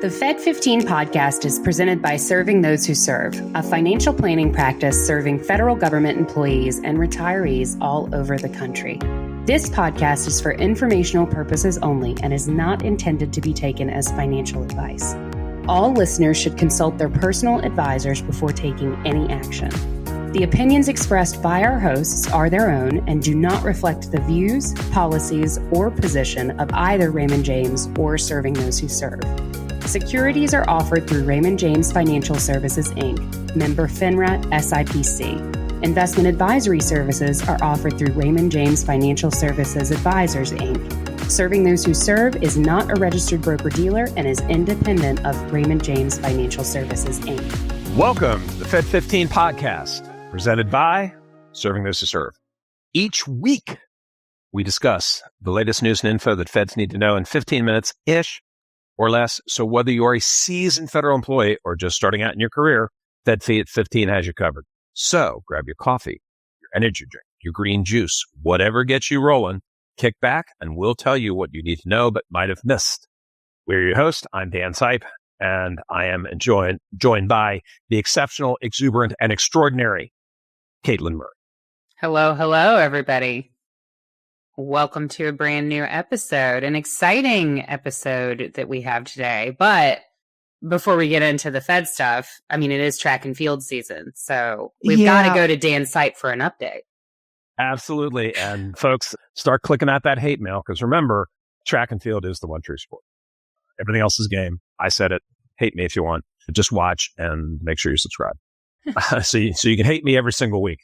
The Fed15 podcast is presented by Serving Those Who Serve, a financial planning practice serving federal government employees and retirees all over the country. This podcast is for informational purposes only and is not intended to be taken as financial advice. All listeners should consult their personal advisors before taking any action. The opinions expressed by our hosts are their own and do not reflect the views, policies, or position of either Raymond James or Serving Those Who Serve. Securities are offered through Raymond James Financial Services, Inc., member FINRA SIPC. Investment advisory services are offered through Raymond James Financial Services Advisors, Inc. Serving Those Who Serve is not a registered broker-dealer and is independent of Raymond James Financial Services, Inc. Welcome to the Fed15 podcast, presented by Serving Those Who Serve. Each week, we discuss the latest news and info that Feds need to know in 15 minutes-ish or less. So whether you're a seasoned federal employee or just starting out in your career, Fed15 has you covered. So grab your coffee, your energy drink, your green juice, whatever gets you rolling, kick back, and we'll tell you what you need to know but might have missed. We're your host. I'm Dan Sipe, and I am joined by the exceptional, exuberant, and extraordinary Katelyn Murray. Hello, everybody. Welcome to a brand new episode, an exciting episode that we have today. But before we get into the Fed stuff, I mean, it is track and field season, so we've got to go to Dan's site for an update. Absolutely. And folks, start clicking out that hate mail, because remember, track and field is the one true sport. Everything else is game. I said it. Hate me if you want. Just watch and make sure you subscribe. So you can hate me every single week.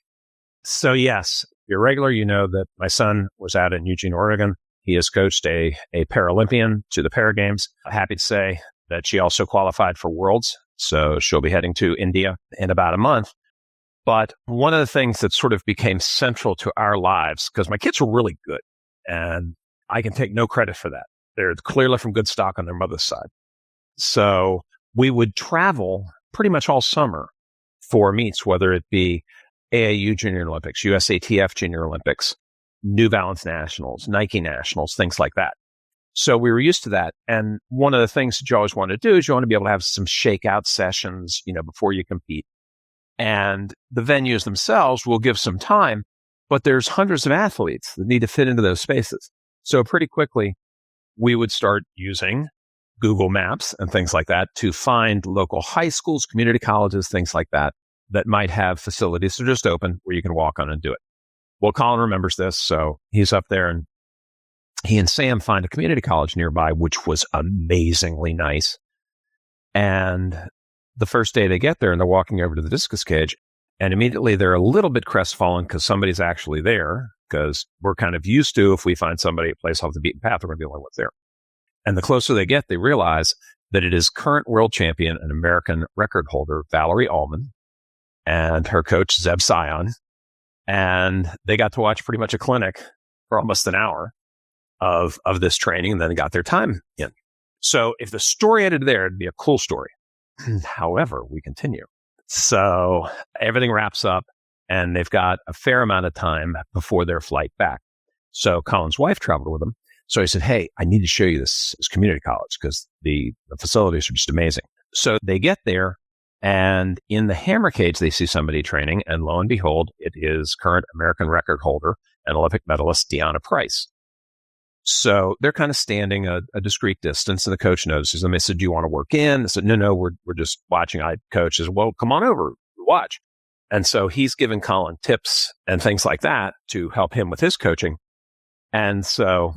So yes, if you're regular, you know that my son was out in Eugene, Oregon. He has coached a Paralympian to the Para Games. I'm happy to say that she also qualified for Worlds. So she'll be heading to India in about a month. But one of the things that sort of became central to our lives, because my kids were really good, and I can take no credit for that. They're clearly from good stock on their mother's side. So we would travel pretty much all summer for meets, whether it be AAU Junior Olympics, USATF Junior Olympics, New Balance Nationals, Nike Nationals, things like that. So we were used to that. And one of the things that you always want to do is you want to be able to have some shakeout sessions, before you compete. And the venues themselves will give some time, but there's hundreds of athletes that need to fit into those spaces. So pretty quickly, we would start using Google Maps and things like that to find local high schools, community colleges, things like that might have facilities that are just open where you can walk on and do it. Well, Colin remembers this, so he's up there, and he and Sam find a community college nearby, which was amazingly nice. And the first day they get there and they're walking over to the discus cage, and immediately they're a little bit crestfallen because somebody's actually there, because we're kind of used to, if we find somebody a place off the beaten path, we're going to be the only ones there. And the closer they get, they realize that it is current world champion and American record holder Valerie Allman and her coach Zeb Sion. And they got to watch pretty much a clinic for almost an hour of this training, and then got their time in. So if the story ended there, it'd be a cool story. However, we continue. So everything wraps up, and they've got a fair amount of time before their flight back. So Colin's wife traveled with them. So he said, hey, I need to show you this community college, because the facilities are just amazing. So they get there, and in the hammer cage, they see somebody training, and lo and behold, it is current American record holder and Olympic medalist Deanna Price. So they're kind of standing a discreet distance, and the coach notices them. They said, do you want to work in? They said, no, we're just watching. Coach says, well, come on over, watch. And so he's giving Colin tips and things like that to help him with his coaching. And so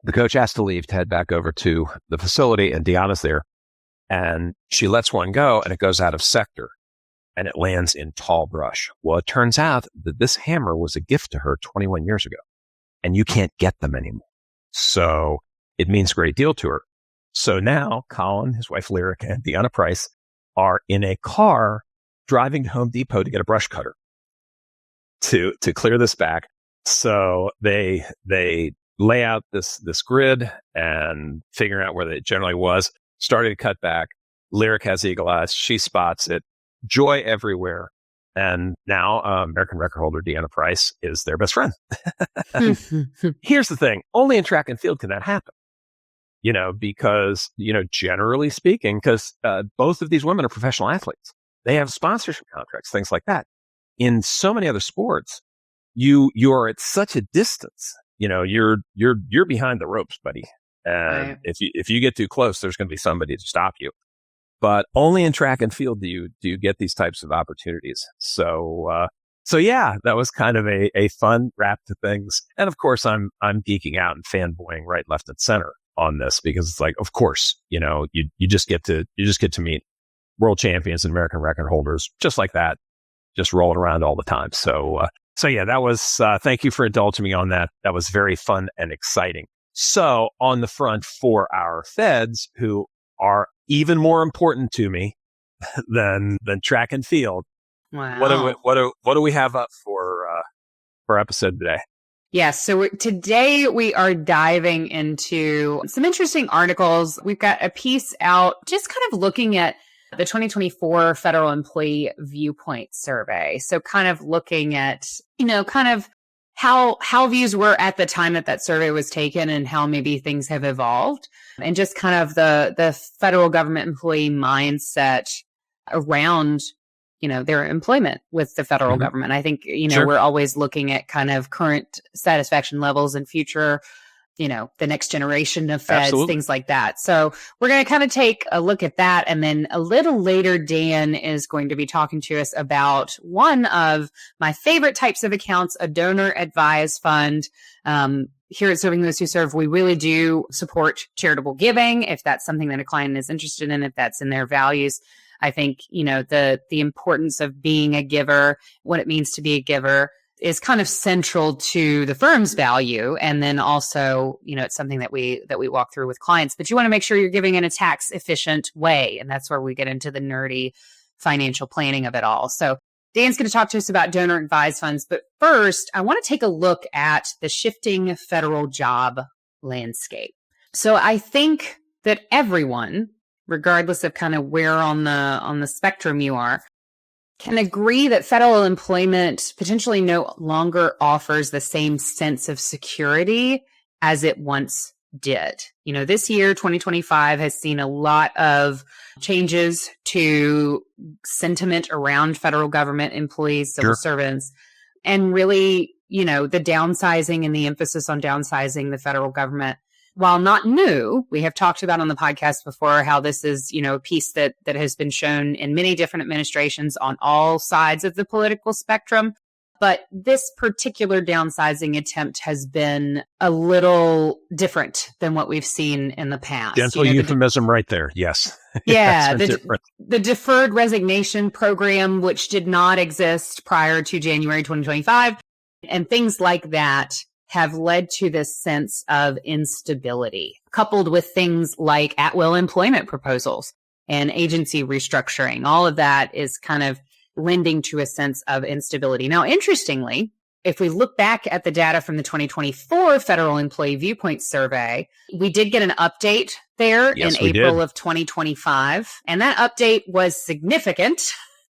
the coach has to leave to head back over to the facility, and Deanna's there. And she lets one go, and it goes out of sector, and it lands in tall brush. Well, it turns out that this hammer was a gift to her 21 years ago, and you can't get them anymore. So it means a great deal to her. So now Colin, his wife Lyric, and Deanna Price are in a car driving to Home Depot to get a brush cutter to clear this back. So they lay out this grid and figuring out where it generally was, started to cut back. Lyric has eagle eyes. She spots it. Joy everywhere. And now American record holder Deanna Price is their best friend. Here's the thing. Only in track and field can that happen. because, generally speaking, because both of these women are professional athletes. They have sponsorship contracts, things like that. In so many other sports, you are at such a distance. You're behind the ropes, buddy. And Right. if you get too close, there's going to be somebody to stop you. But only in track and field do you get these types of opportunities. So yeah, that was kind of a fun wrap to things. And of course, I'm geeking out and fanboying right, left, and center on this because it's like, of course, you just get to meet world champions and American record holders just like that, just rolling around all the time. So yeah, that was, thank you for indulging me on that. That was very fun and exciting. So on the front for our feds, who are even more important to me than track and field. Wow. What do we have up for episode today? Yes. So today we are diving into some interesting articles. We've got a piece out just kind of looking at the 2024 Federal Employee Viewpoint Survey. So kind of looking at, kind of how views were at the time that survey was taken and how maybe things have evolved, and just kind of the federal government employee mindset around, their employment with the federal government. I think, Sure. We're always looking at kind of current satisfaction levels and future, the next generation of feds, Absolutely. things like that. So we're going to kind of take a look at that. And then a little later, Dan is going to be talking to us about one of my favorite types of accounts, a donor advised fund. Here at Serving Those Who Serve, we really do support charitable giving. If that's something that a client is interested in, if that's in their values, I think, the importance of being a giver, what it means to be a giver, is kind of central to the firm's value. And then also, it's something that we walk through with clients, but you want to make sure you're giving in a tax efficient way. And that's where we get into the nerdy financial planning of it all. So Dan's going to talk to us about donor advised funds. But first, I want to take a look at the shifting federal job landscape. So I think that everyone, regardless of kind of where on the spectrum you are, can agree that federal employment potentially no longer offers the same sense of security as it once did. This year, 2025, has seen a lot of changes to sentiment around federal government employees, civil servants, and really, the downsizing and the emphasis on downsizing the federal government. While not new, we have talked about on the podcast before how this is, a piece that has been shown in many different administrations on all sides of the political spectrum. But this particular downsizing attempt has been a little different than what we've seen in the past. Gentle euphemism right there. Yes. Yeah. The deferred resignation program, which did not exist prior to January 2025, and things like that have led to this sense of instability, coupled with things like at-will employment proposals and agency restructuring. All of that is kind of lending to a sense of instability. Now, interestingly, if we look back at the data from the 2024 Federal Employee Viewpoint Survey, we did get an update there in April of 2025. And that update was significant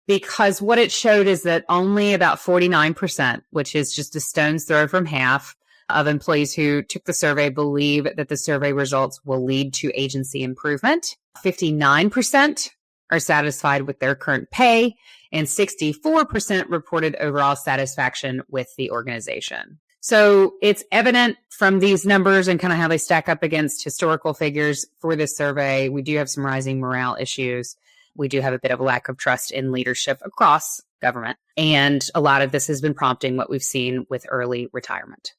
because what it showed is that only about 49%, which is just a stone's throw from half, of employees who took the survey believe that the survey results will lead to agency improvement. 59% are satisfied with their current pay, and 64% reported overall satisfaction with the organization. So it's evident from these numbers and kind of how they stack up against historical figures for this survey. We do have some rising morale issues. We do have a bit of a lack of trust in leadership across government. And a lot of this has been prompting what we've seen with early retirement.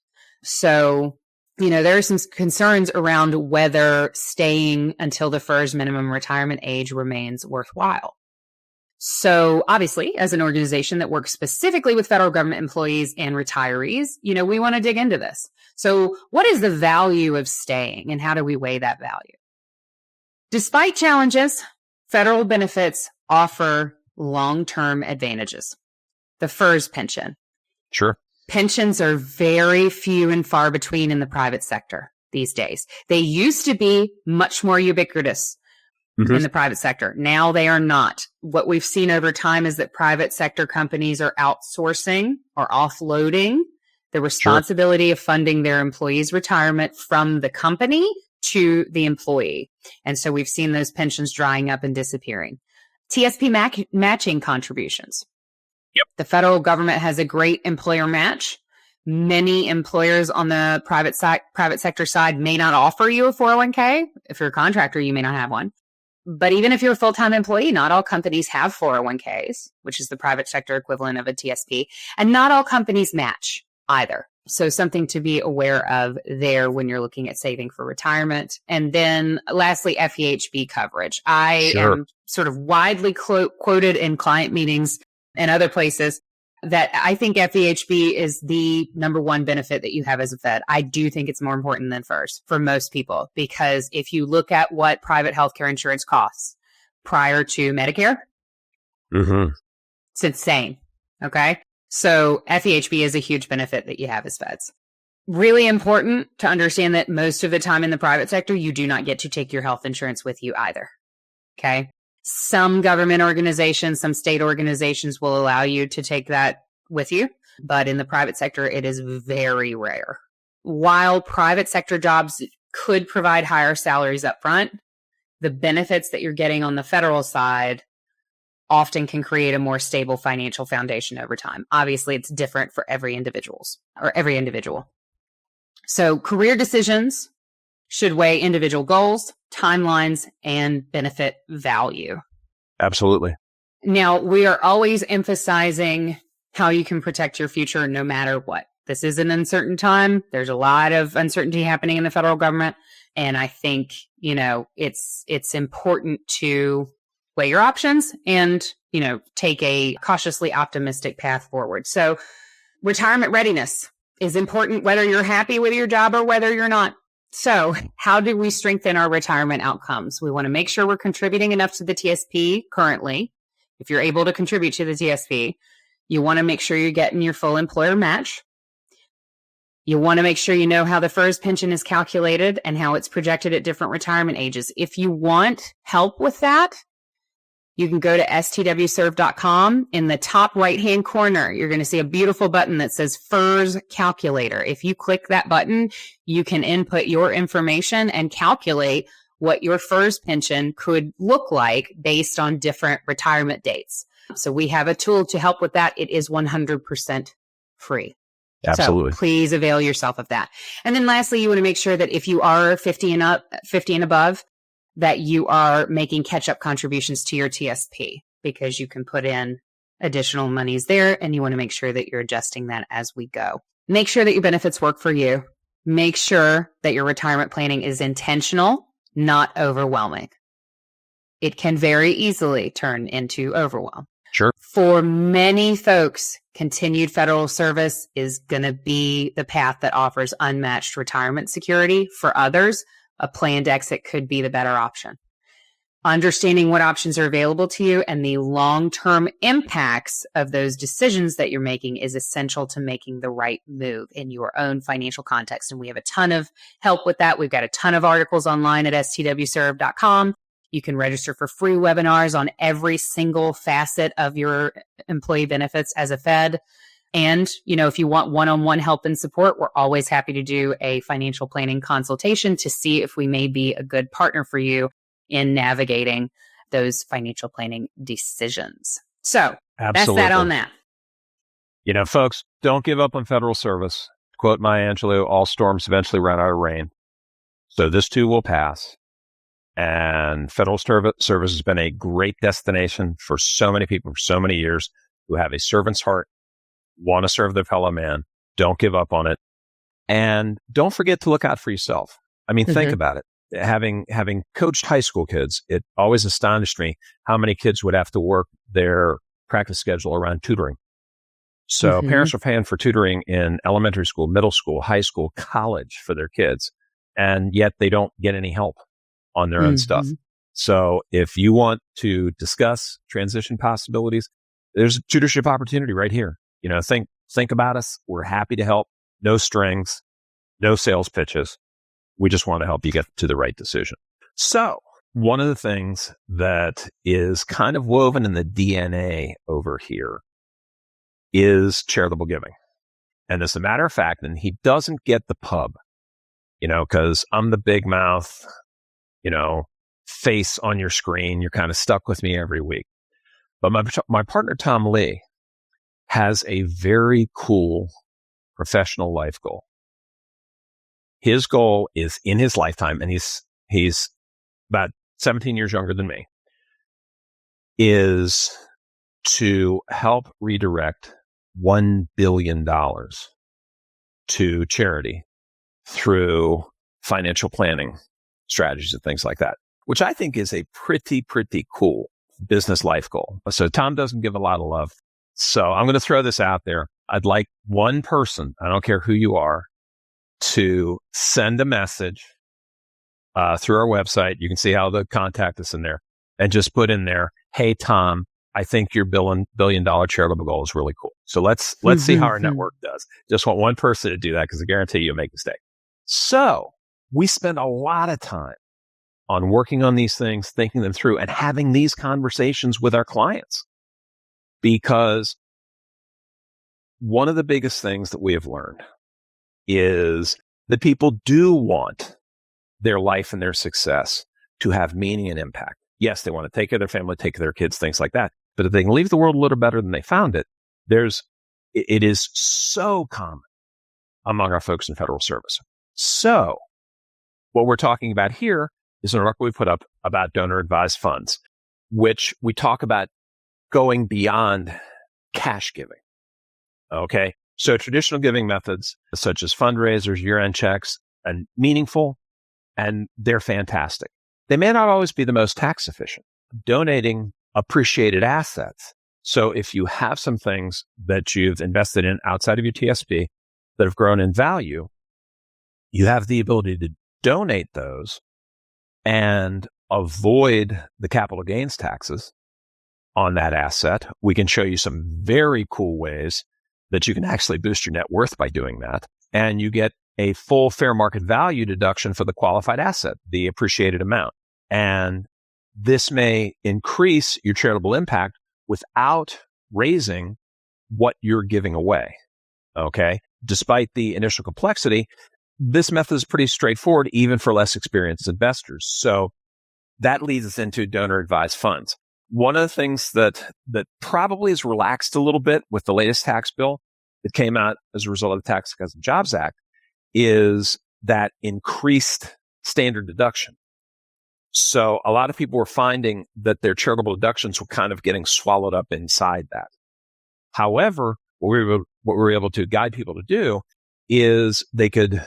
So, there are some concerns around whether staying until the FERS minimum retirement age remains worthwhile. So obviously, as an organization that works specifically with federal government employees and retirees, we want to dig into this. So what is the value of staying and how do we weigh that value? Despite challenges, federal benefits offer long-term advantages. The FERS pension. Sure. Pensions are very few and far between in the private sector these days. They used to be much more ubiquitous in the private sector. Now they are not. What we've seen over time is that private sector companies are outsourcing or offloading the responsibility of funding their employees' retirement from the company to the employee. And so we've seen those pensions drying up and disappearing. TSP matching contributions. Yep. The federal government has a great employer match. Many employers on the private sector side may not offer you a 401k. If you're a contractor, you may not have one. But even if you're a full-time employee, not all companies have 401ks, which is the private sector equivalent of a TSP. And not all companies match either. So something to be aware of there when you're looking at saving for retirement. And then lastly, FEHB coverage. I am sort of widely quoted in client meetings and other places that I think FEHB is the number one benefit that you have as a Fed. I do think it's more important than FERS for most people, because if you look at what private healthcare insurance costs prior to Medicare, it's insane. Okay. So FEHB is a huge benefit that you have as Feds. Really important to understand that most of the time in the private sector, you do not get to take your health insurance with you either. Okay. Some government organizations, some state organizations will allow you to take that with you, but in the private sector, it is very rare. While private sector jobs could provide higher salaries up front, the benefits that you're getting on the federal side often can create a more stable financial foundation over time. Obviously, it's different for every individual. So career decisions should weigh individual goals, timelines, and benefit value. Absolutely. Now, we are always emphasizing how you can protect your future no matter what. This is an uncertain time. There's a lot of uncertainty happening in the federal government. And I think, it's important to weigh your options and, take a cautiously optimistic path forward. So retirement readiness is important whether you're happy with your job or whether you're not. So how do we strengthen our retirement outcomes? We want to make sure we're contributing enough to the TSP currently. If you're able to contribute to the TSP, you want to make sure you're getting your full employer match. You want to make sure you know how the FERS pension is calculated and how it's projected at different retirement ages. If you want help with that, you can go to STWServe.com. In the top right-hand corner, you're going to see a beautiful button that says FERS Calculator. If you click that button, you can input your information and calculate what your FERS pension could look like based on different retirement dates. So we have a tool to help with that. It is 100% free. Absolutely. So please avail yourself of that. And then lastly, you want to make sure that if you are 50 and above, that you are making catch-up contributions to your TSP, because you can put in additional monies there, and you want to make sure that you're adjusting that as we go. Make sure that your benefits work for you. Make sure that your retirement planning is intentional, not overwhelming. It can very easily turn into overwhelm. Sure. For many folks, continued federal service is going to be the path that offers unmatched retirement security. For others, a planned exit could be the better option. Understanding what options are available to you and the long-term impacts of those decisions that you're making is essential to making the right move in your own financial context. And we have a ton of help with that. We've got a ton of articles online at STWServe.com. You can register for free webinars on every single facet of your employee benefits as a Fed. And, if you want one-on-one help and support, we're always happy to do a financial planning consultation to see if we may be a good partner for you in navigating those financial planning decisions. So Absolutely. That's that on that. Folks, don't give up on federal service. Quote Maya Angelou, all storms eventually run out of rain. So this too will pass. And federal service has been a great destination for so many people for so many years who have a servant's heart, want to serve their fellow man. Don't give up on it. And don't forget to look out for yourself. I mean, think about it. Having coached high school kids, it always astonished me how many kids would have to work their practice schedule around tutoring. So parents are paying for tutoring in elementary school, middle school, high school, college for their kids, and yet they don't get any help on their own stuff. So if you want to discuss transition possibilities, there's a tutorship opportunity right here. Think about us. We're happy to help. No strings, no sales pitches. We just want to help you get to the right decision. So one of the things that is kind of woven in the DNA over here is charitable giving. And as a matter of fact, and he doesn't get the pub because I'm the big mouth, face on your screen. You're kind of stuck with me every week. But my partner, Tom Lee, has a very cool professional life goal. His goal is in his lifetime, and he's about 17 years younger than me, is to help redirect $1 billion to charity through financial planning strategies and things like that, which I think is a pretty cool business life goal. So Tom doesn't give a lot of love. So I'm going to throw this out there. I'd like one person, I don't care who you are, to send a message through our website. You can see how to contact us in there, and just put in there, "Hey, Tom, I think your $1 billion charitable goal is really cool." So let's see how our network does. Just want one person to do that, because I guarantee you'll make a mistake. So we spend a lot of time on working on these things, thinking them through, and having these conversations with our clients. Because one of the biggest things that we have learned is that people do want their life and their success to have meaning and impact. Yes, they want to take care of their family, take care of their kids, things like that. But if they can leave the world a little better than they found it, it is so common among our folks in federal service. So what we're talking about here is an article we put up about donor advised funds, which we talk about going beyond cash giving. Okay. So traditional giving methods such as fundraisers, year-end checks, and meaningful, and they're fantastic. They may not always be the most tax efficient. Donating appreciated assets. So if you have some things that you've invested in outside of your TSP that have grown in value, you have the ability to donate those and avoid the capital gains taxes on that asset. We can show you some very cool ways that you can actually boost your net worth by doing that. And you get a full fair market value deduction for the qualified asset, the appreciated amount. And this may increase your charitable impact without raising what you're giving away. Okay. Despite the initial complexity, this method is pretty straightforward, even for less experienced investors. So that leads us into donor advised funds. One of the things that probably is relaxed a little bit with the latest tax bill that came out as a result of the Tax Cuts and Jobs Act is that increased standard deduction. So a lot of people were finding that their charitable deductions were kind of getting swallowed up inside that. However, what we were able to guide people to do is they could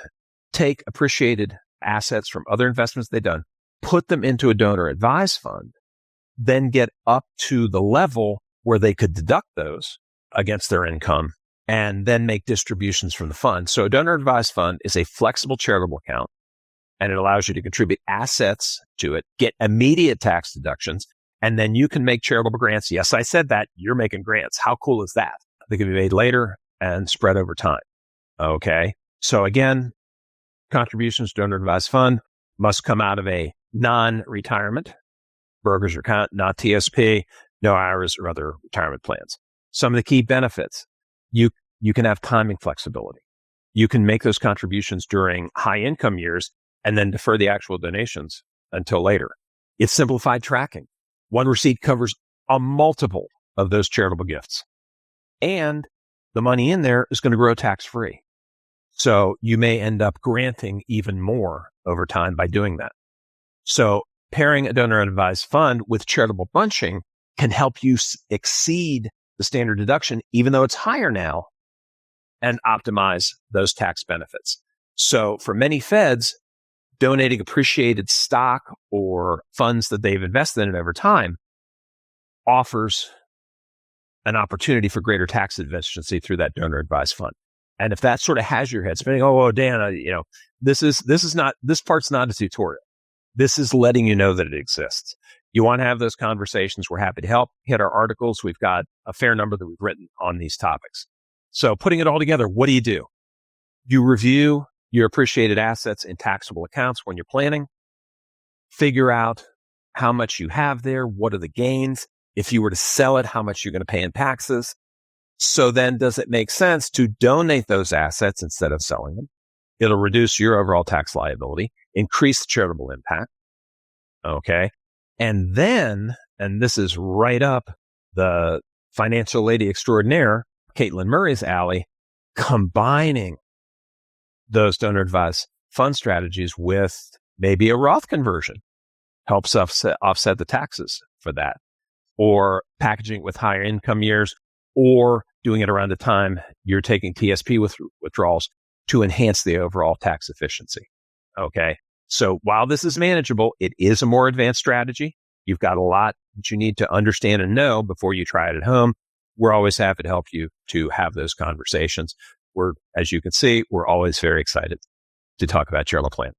take appreciated assets from other investments they've done, put them into a donor advised fund, then get up to the level where they could deduct those against their income and then make distributions from the fund. So a donor advised fund is a flexible charitable account, and it allows you to contribute assets to it, get immediate tax deductions, and then you can make charitable grants. Yes, I said that. You're making grants. How cool is that? They can be made later and spread over time. Okay. So again, contributions to donor advised fund must come out of a non-retirement brokerage account, not TSP, no IRAs or other retirement plans. Some of the key benefits, you can have timing flexibility. You can make those contributions during high income years and then defer the actual donations until later. It's simplified tracking. One receipt covers a multiple of those charitable gifts. And the money in there is going to grow tax-free. So you may end up granting even more over time by doing that. So pairing a donor advised fund with charitable bunching can help you exceed the standard deduction, even though it's higher now, and optimize those tax benefits. So for many feds, donating appreciated stock or funds that they've invested in over time offers an opportunity for greater tax efficiency through that donor advised fund. And if that sort of has your head spinning, Dan, this part's not a tutorial. This is letting you know that it exists. You want to have those conversations. We're happy to help. Hit our articles. We've got a fair number that we've written on these topics. So putting it all together, what do? You review your appreciated assets in taxable accounts when you're planning. Figure out how much you have there. What are the gains? If you were to sell it, how much you're going to pay in taxes. So then does it make sense to donate those assets instead of selling them? It'll reduce your overall tax liability, increase the charitable impact. Okay. And then, and this is right up the financial lady extraordinaire, Katelyn Murray's alley, combining those donor advised fund strategies with maybe a Roth conversion helps offset the taxes for that, or packaging it with higher income years, or doing it around the time you're taking TSP withdrawals to enhance the overall tax efficiency. Okay. So while this is manageable, it is a more advanced strategy. You've got a lot that you need to understand and know before you try it at home. We're always happy to help you to have those conversations. As you can see, we're always very excited to talk about charitable planning.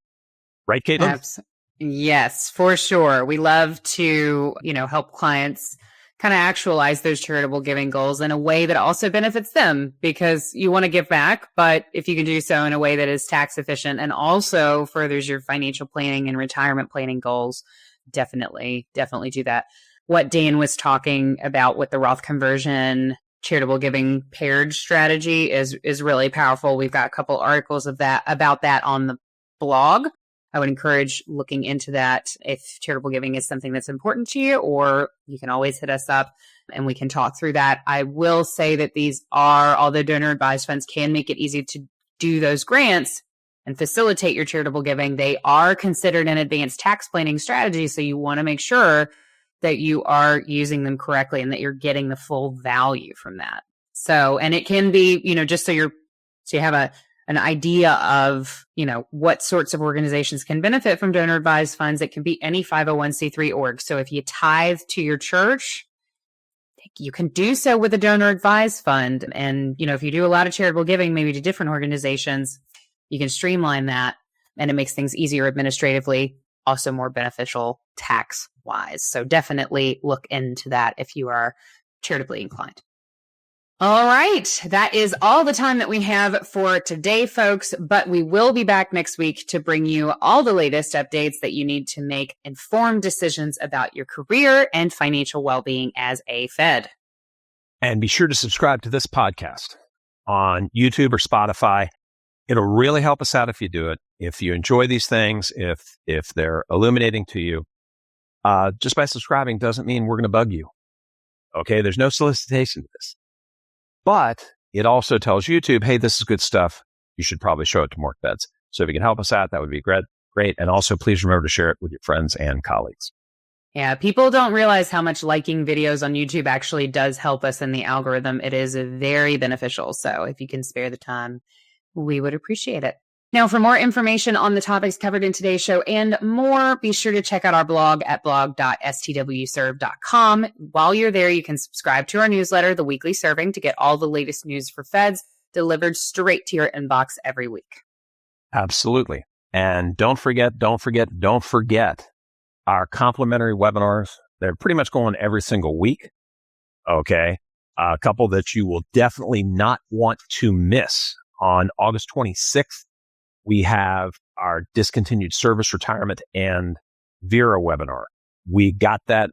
Right, Katelyn? Yes, for sure. We love to, help clients kind of actualize those charitable giving goals in a way that also benefits them, because you want to give back, but if you can do so in a way that is tax efficient and also furthers your financial planning and retirement planning goals, definitely do that. What Dan was talking about with the Roth conversion, charitable giving paired strategy is really powerful. We've got a couple articles about that on the blog. I would encourage looking into that if charitable giving is something that's important to you, or you can always hit us up and we can talk through that. I will say that although donor advised funds can make it easy to do those grants and facilitate your charitable giving, they are considered an advanced tax planning strategy. So you want to make sure that you are using them correctly and that you're getting the full value from that. So, and it can be, just so you have an idea of, what sorts of organizations can benefit from donor advised funds. It can be any 501c3 org. So if you tithe to your church, you can do so with a donor advised fund. And, if you do a lot of charitable giving, maybe to different organizations, you can streamline that and it makes things easier administratively, also more beneficial tax wise. So definitely look into that if you are charitably inclined. All right. That is all the time that we have for today, folks, but we will be back next week to bring you all the latest updates that you need to make informed decisions about your career and financial well-being as a Fed. And be sure to subscribe to this podcast on YouTube or Spotify. It'll really help us out if you do it. If you enjoy these things, if they're illuminating to you, just by subscribing doesn't mean we're going to bug you. Okay. There's no solicitation to this. But it also tells YouTube, hey, this is good stuff. You should probably show it to more Feds. So if you can help us out, that would be great. And also, please remember to share it with your friends and colleagues. Yeah, people don't realize how much liking videos on YouTube actually does help us in the algorithm. It is very beneficial. So if you can spare the time, we would appreciate it. Now, for more information on the topics covered in today's show and more, be sure to check out our blog at blog.stwserve.com. While you're there, you can subscribe to our newsletter, The Weekly Serving, to get all the latest news for Feds delivered straight to your inbox every week. Absolutely. And don't forget our complimentary webinars. They're pretty much going every single week. Okay. A couple that you will definitely not want to miss. On August 26th, we have our discontinued service retirement and Vera webinar. We got that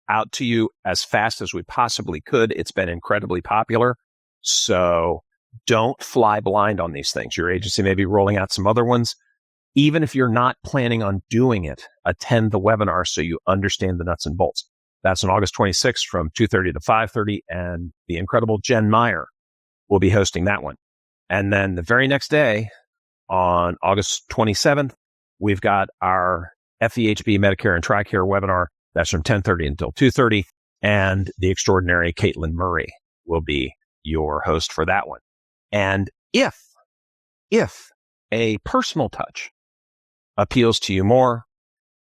out to you as fast as we possibly could. It's been incredibly popular. So don't fly blind on these things. Your agency may be rolling out some other ones. Even if you're not planning on doing it, attend the webinar so you understand the nuts and bolts. That's on August 26th from 2:30 to 5:30, and the incredible Jen Meyer will be hosting that one. And then the very next day, on August 27th, we've got our FEHB Medicare and TRICARE webinar. That's from 10:30 until 2:30. And the extraordinary Katelyn Murray will be your host for that one. And if a personal touch appeals to you more,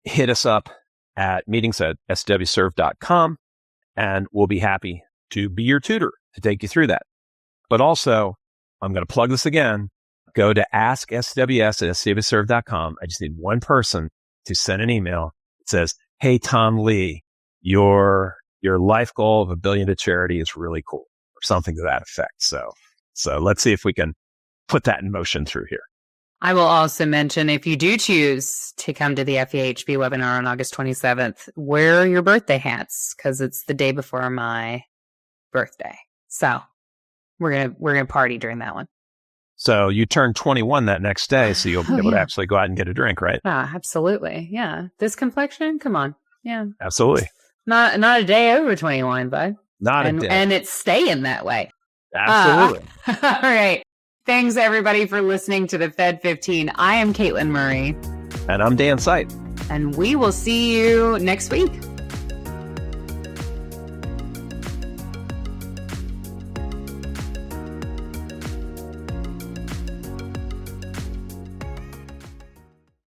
hit us up at meetings@stwserve.com, and we'll be happy to be your tutor to take you through that. But also, I'm going to plug this again. Go to ask.stws@stwserve.com. I just need one person to send an email that says, hey, Tom Lee, your life goal of $1 billion to charity is really cool, or something to that effect. So let's see if we can put that in motion through here. I will also mention, if you do choose to come to the FEHB webinar on August 27th, wear your birthday hats, because it's the day before my birthday. So we're gonna party during that one. So you turn 21 that next day, so you'll be able to actually go out and get a drink, right? Ah, absolutely. Yeah. This complexion? Come on. Yeah. Absolutely. Not a day over 21, bud. Not a day. And it's staying that way. Absolutely. All right. Thanks, everybody, for listening to the Fed15. I am Katelyn Murray. And I'm Dan Sight. And we will see you next week.